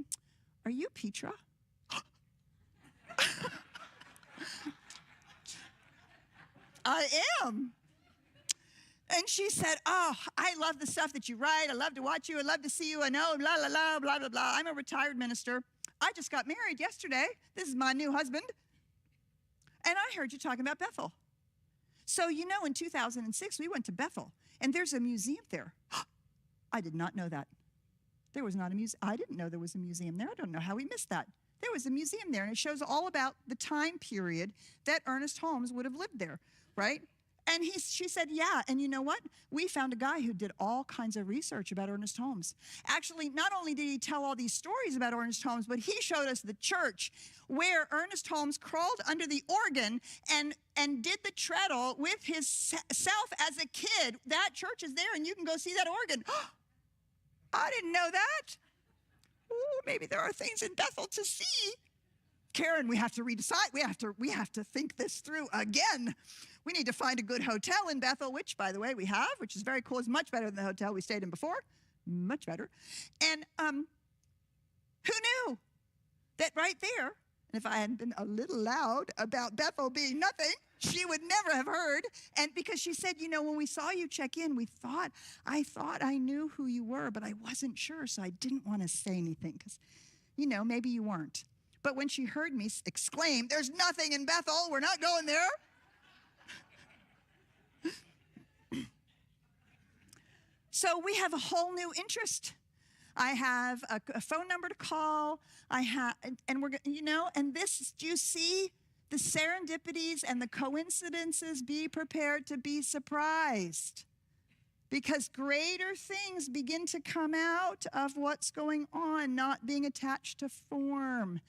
"Are you Petra?" I am. And she said, "Oh, I love the stuff that you write. I love to watch you. I love to see you. I know, blah, blah, blah, blah, blah, blah. I'm a retired minister. I just got married yesterday. This is my new husband. And I heard you talking about Bethel. So, in 2006, we went to Bethel, and there's a museum there." I did not know that. There was not a museum. I didn't know there was a museum there. I don't know how we missed that. There was a museum there, and it shows all about the time period that Ernest Holmes would have lived there, right? And she said, "Yeah, and you know what? We found a guy who did all kinds of research about Ernest Holmes. Actually, not only did he tell all these stories about Ernest Holmes, but he showed us the church where Ernest Holmes crawled under the organ and did the treadle with his self as a kid. That church is there, and you can go see that organ." I didn't know that. Ooh, maybe there are things in Bethel to see. Karen, we have to redecide. We have to think this through again. We need to find a good hotel in Bethel, which, by the way, we have, which is very cool. It's much better than the hotel we stayed in before. Much better. And who knew that right there, and if I hadn't been a little loud about Bethel being nothing, she would never have heard. And because she said, when we saw you check in, I thought I knew who you were, but I wasn't sure, so I didn't want to say anything because, maybe you weren't. But when she heard me exclaim, "There's nothing in Bethel, we're not going there," so we have a whole new interest. I have a phone number to call. And this, do you see the serendipities and the coincidences? Be prepared to be surprised, because greater things begin to come out of what's going on, not being attached to form.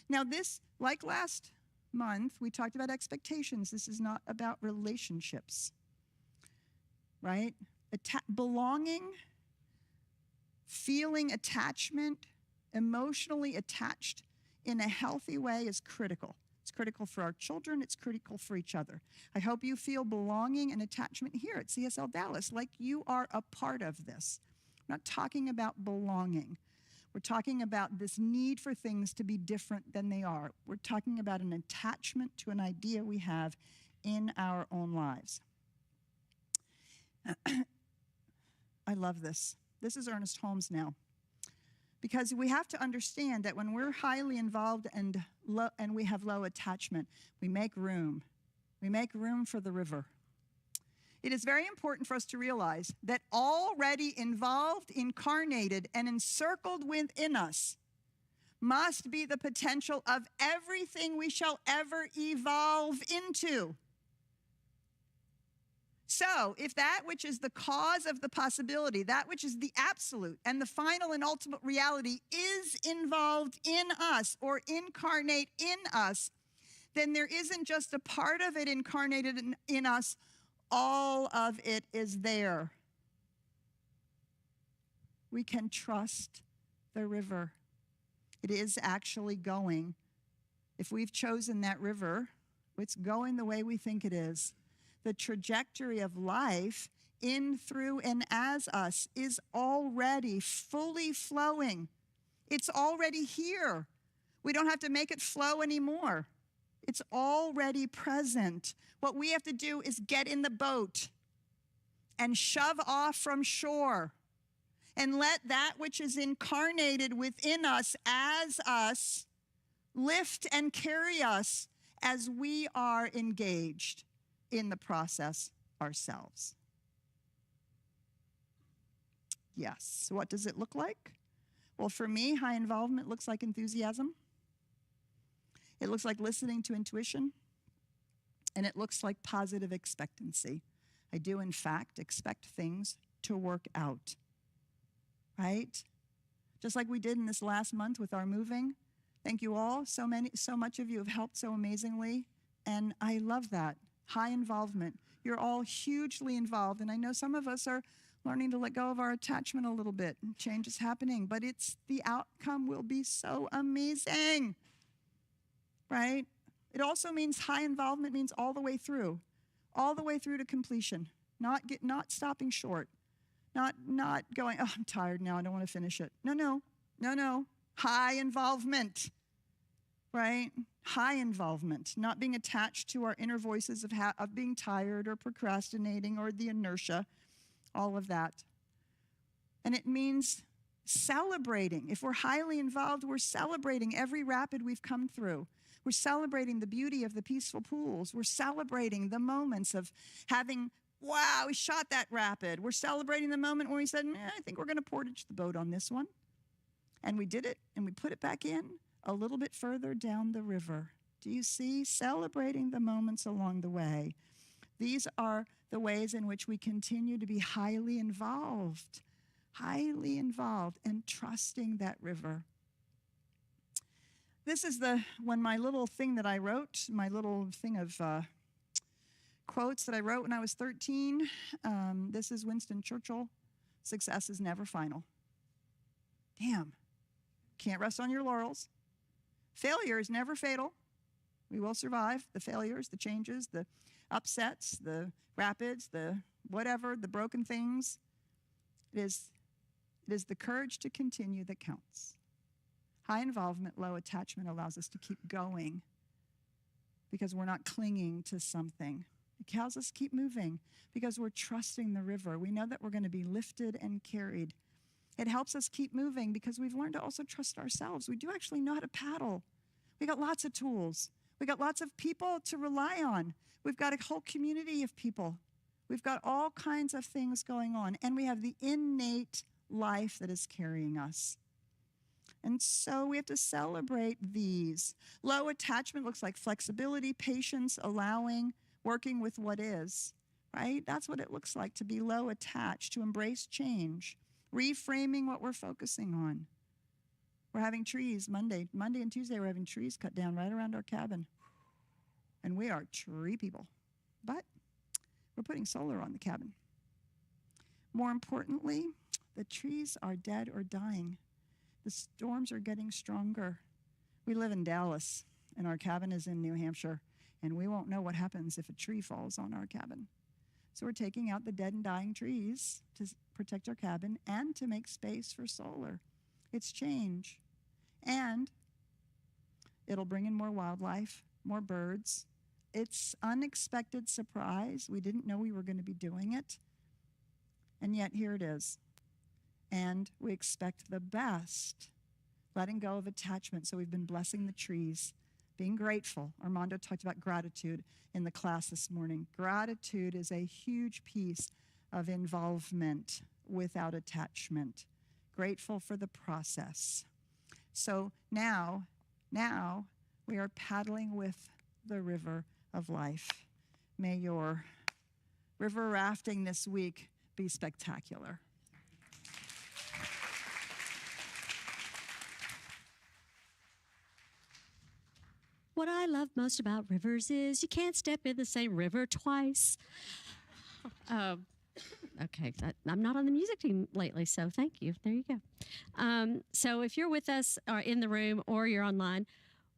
Now this, like last month, we talked about expectations. This is not about relationships, right? Belonging, feeling attachment, emotionally attached in a healthy way is critical. It's critical for our children. It's critical for each other. I hope you feel belonging and attachment here at CSLDallas, like you are a part of this. I'm not talking about belonging. We're talking about this need for things to be different than they are. We're talking about an attachment to an idea we have in our own lives. I love this. This is Ernest Holmes now. Because we have to understand that when we're highly involved and we have low attachment, we make room. We make room for the river. It is very important for us to realize that already involved, incarnated, and encircled within us must be the potential of everything we shall ever evolve into. So, if that which is the cause of the possibility, that which is the absolute and the final and ultimate reality is involved in us or incarnate in us, then there isn't just a part of it incarnated in us, all of it is there. We can trust the river. It is actually going. If we've chosen that river, it's going the way we think it is. The trajectory of life in, through, and as us is already fully flowing. It's already here. We don't have to make it flow anymore. It's already present. What we have to do is get in the boat and shove off from shore and let that which is incarnated within us as us lift and carry us as we are engaged in the process ourselves. Yes. What does it look like? Well, for me, high involvement looks like enthusiasm. It looks like listening to intuition. And it looks like positive expectancy. I do, in fact, expect things to work out. Right? Just like we did in this last month with our moving. Thank you all. So much of you have helped so amazingly. And I love that. High involvement. You're all hugely involved. And I know some of us are learning to let go of our attachment a little bit. And change is happening. But the outcome will be so amazing. Right? It also means high involvement means all the way through to completion. Not stopping short. Not going, oh, I'm tired now, I don't want to finish it. No. High involvement, right? High involvement, not being attached to our inner voices of being tired or procrastinating or the inertia, all of that. And it means celebrating. If we're highly involved, we're celebrating every rapid we've come through. We're celebrating the beauty of the peaceful pools. We're celebrating the moments of having, wow, we shot that rapid. We're celebrating the moment when we said, I think we're going to portage the boat on this one. And we did it, and we put it back in a little bit further down the river. Do you see? Celebrating the moments along the way. These are the ways in which we continue to be highly involved, and trusting that river. This is my little thing that I wrote, my little thing of quotes that I wrote when I was 13. This is Winston Churchill. Success is never final. Damn. Can't rest on your laurels. Failure is never fatal. We will survive the failures, the changes, the upsets, the rapids, the whatever, the broken things. It is the courage to continue that counts. High involvement, low attachment allows us to keep going because we're not clinging to something. It allows us to keep moving because we're trusting the river. We know that we're going to be lifted and carried. It helps us keep moving because we've learned to also trust ourselves. We do actually know how to paddle. We got lots of tools. We got lots of people to rely on. We've got a whole community of people. We've got all kinds of things going on. And we have the innate life that is carrying us. And so we have to celebrate these. Low attachment looks like flexibility, patience, allowing, working with what is, right? That's what it looks like to be low attached, to embrace change, reframing what we're focusing on. We're having trees Monday and Tuesday, we're having trees cut down right around our cabin. And we are tree people. But we're putting solar on the cabin. More importantly, the trees are dead or dying. The storms are getting stronger. We live in Dallas, and our cabin is in New Hampshire, and we won't know what happens if a tree falls on our cabin. So we're taking out the dead and dying trees to protect our cabin and to make space for solar. It's change. And it'll bring in more wildlife, more birds. It's unexpected surprise. We didn't know we were going to be doing it. And yet here it is. And we expect the best, letting go of attachment. So we've been blessing the trees, being grateful. Armando talked about gratitude in the class this morning. Gratitude is a huge piece of involvement without attachment. Grateful for the process. So now we are paddling with the river of life. May your river rafting this week be spectacular. What I love most about rivers is you can't step in the same river twice. Okay, I'm not on the music team lately, so thank you. There you go. So if you're with us or in the room or you're online,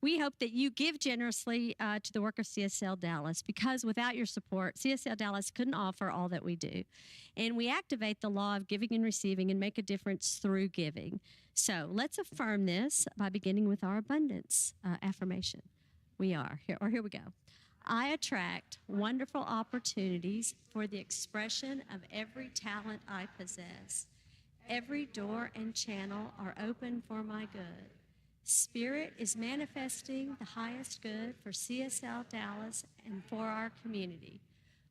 we hope that you give generously to the work of CSL Dallas, because without your support, CSL Dallas couldn't offer all that we do. And we activate the law of giving and receiving and make a difference through giving. So let's affirm this by beginning with our abundance affirmation. Here we go. I attract wonderful opportunities for the expression of every talent I possess. Every door and channel are open for my good. Spirit is manifesting the highest good for CSL Dallas and for our community.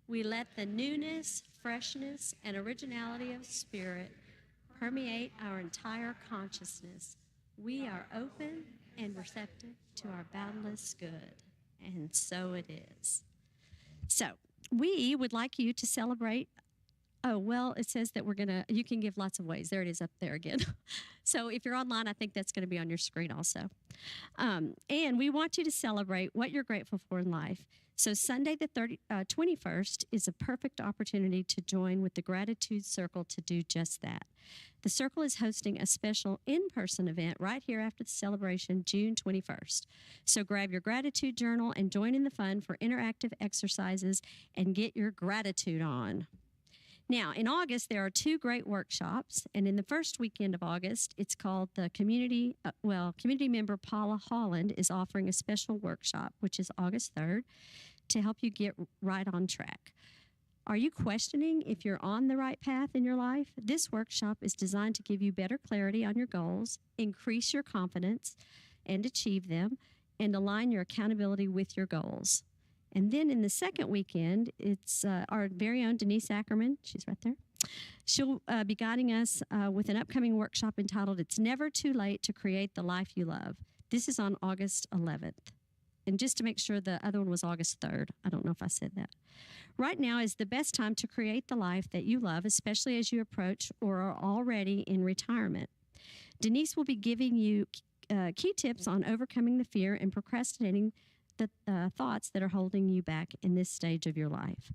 We let the newness, freshness, and originality of Spirit permeate our entire consciousness. We are open and receptive to our boundless good. And so it is. So we would like you to celebrate. Oh, well, it says that you can give lots of ways. There it is up there again. So if you're online, I think that's going to be on your screen also. And we want you to celebrate what you're grateful for in life. So Sunday the 21st is a perfect opportunity to join with the Gratitude Circle to do just that. The Circle is hosting a special in-person event right here after the celebration, June 21st. So grab your gratitude journal and join in the fun for interactive exercises and get your gratitude on. Now, in August, there are 2 great workshops, and in the first weekend of August, it's called the community member Paula Holland is offering a special workshop, which is August 3rd, to help you get right on track. Are you questioning if you're on the right path in your life? This workshop is designed to give you better clarity on your goals, increase your confidence, and achieve them, and align your accountability with your goals. And then in the second weekend, it's our very own Denise Ackerman. She's right there. She'll be guiding us with an upcoming workshop entitled, It's Never Too Late to Create the Life You Love. This is on August 11th. And just to make sure, the other one was August 3rd. I don't know if I said that. Right now is the best time to create the life that you love, especially as you approach or are already in retirement. Denise will be giving you key tips on overcoming the fear and procrastinating the thoughts that are holding you back in this stage of your life.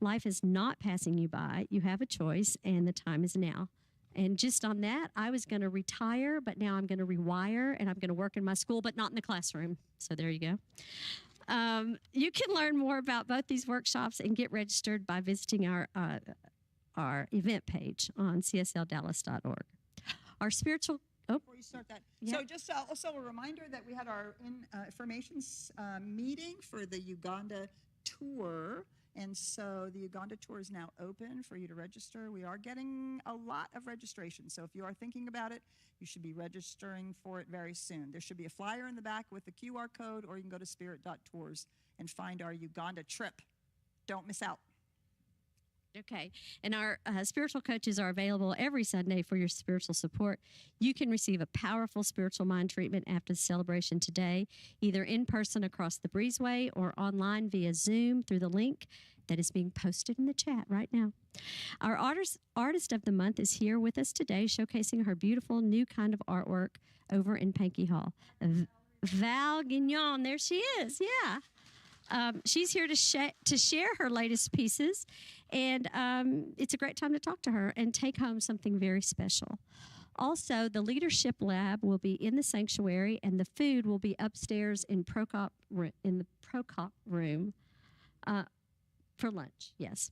Life is not passing you by. You have a choice, and the time is now. And just on that, I was going to retire, but now I'm going to rewire, and I'm going to work in my school, but not in the classroom. So there you go. You can learn more about both these workshops and get registered by visiting our event page on csldallas.org. Our spiritual Before you start that, Yeah. so just also a reminder that we had our informations meeting for the Uganda tour. And so the Uganda tour is now open for you to register. We are getting a lot of registration. So if you are thinking about it, you should be registering for it very soon. There should be a flyer in the back with the QR code, or you can go to spirit.tours and find our Uganda trip. Don't miss out. Okay, and our spiritual coaches are available every Sunday for your spiritual support. You can receive a powerful spiritual mind treatment after the celebration today, either in person across the breezeway or online via Zoom through the link that is being posted in the chat right now. Our artist of the month is here with us today, showcasing her beautiful new kind of artwork over in Pankey Hall. Val Guignon, there she is, yeah. She's here to share her latest pieces, and it's a great time to talk to her and take home something very special. Also, the Leadership Lab will be in the sanctuary, and the food will be upstairs in the Prokop room for lunch, yes.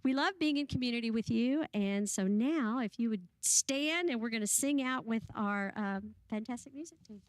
We love being in community with you, and so now if you would stand, and we're going to sing out with our fantastic music team.